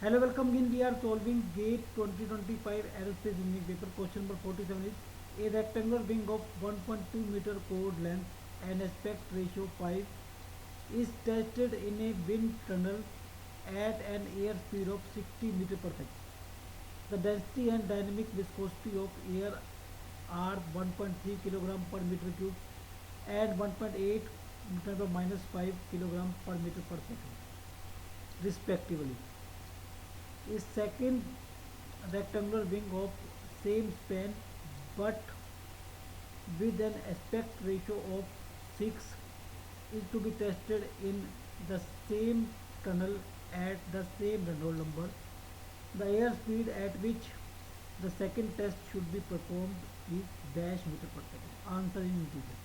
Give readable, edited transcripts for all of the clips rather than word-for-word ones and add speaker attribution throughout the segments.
Speaker 1: Hello, welcome again. We are solving GATE 2025 Aerospace Engineering paper. Question number 47 is a rectangular wing of 1.2 meter chord length and aspect ratio 5 is tested in a wind tunnel at an airspeed of 60 meter per second. The density and dynamic viscosity of air are 1.3 kilogram per meter cube and 1.8 10 to minus 5 kilogram per meter per second respectively. A second rectangular wing of same span but with an aspect ratio of 6 is to be tested in the same tunnel at the same Reynolds number. The airspeed at which the second test should be performed is dash meter per second. Answer in integer.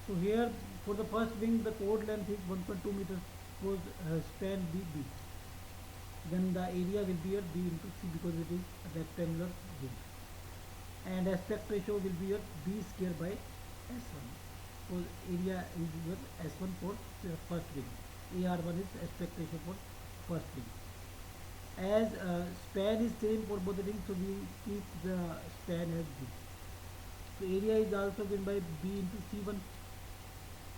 Speaker 1: So here for the first wing the chord length is 1.2 meters, suppose span B. Then the area will be your B into C because it is a rectangular wing. And aspect ratio will be your B square by S1. So area is your S1 for first wing. AR1 is aspect ratio for first wing. As span is same for both the wings, so we keep the span as B. So area is also given by B into C1.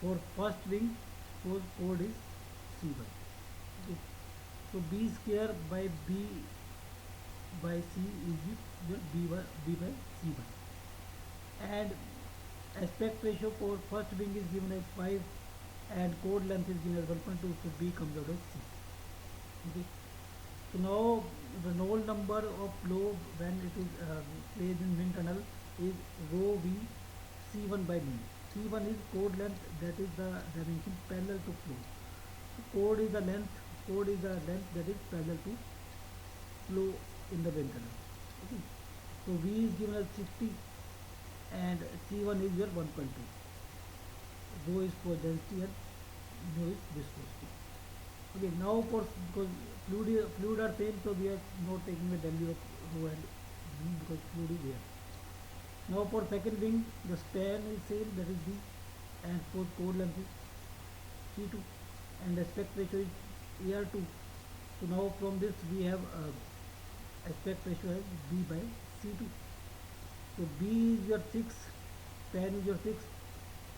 Speaker 1: For first wing, suppose chord is C1. Okay. So B square by B by C is your B by C1. And aspect ratio for first wing is given as 5 and chord length is given as 1.2, so B comes out as 6. Okay. So now the Reynolds number of flow when it is placed in wind tunnel is rho V C1 by mu. C1 is chord length, that is the dimension parallel to flow. So chord is the length that is parallel to flow in the wind tunnel. Okay. So V is given as 60 and C1 is your 1.2. Rho is for density and mu is viscosity. Okay, now for because fluid are same, so we are not taking the value of rho and mu because fluid is here. Now for second wing, the span is same, that is B, and for chord length is C2, and aspect ratio is AR2. So now from this we have aspect ratio as B by C2. So B is your 6, span is your 6,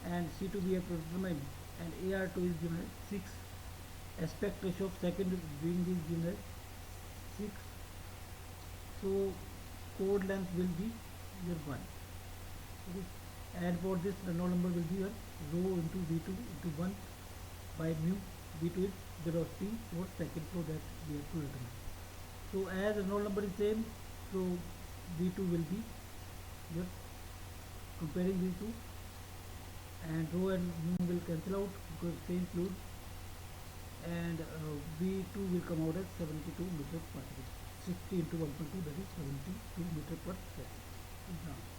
Speaker 1: and C2 we have to determine, and AR2 is given as 6. Aspect ratio of second wing is given as 6. So chord length will be your 1. Okay. And for this Reynolds number will be your rho into V2 into 1 by mu. V2 is velocity for second flow that we have to determine. So as Reynolds number is same, so V2 will be your comparing these two, and rho and mu will cancel out because same fluid, and V2 will come out as 72 meter per second. 60 into 1.2, that is 72 meter per second.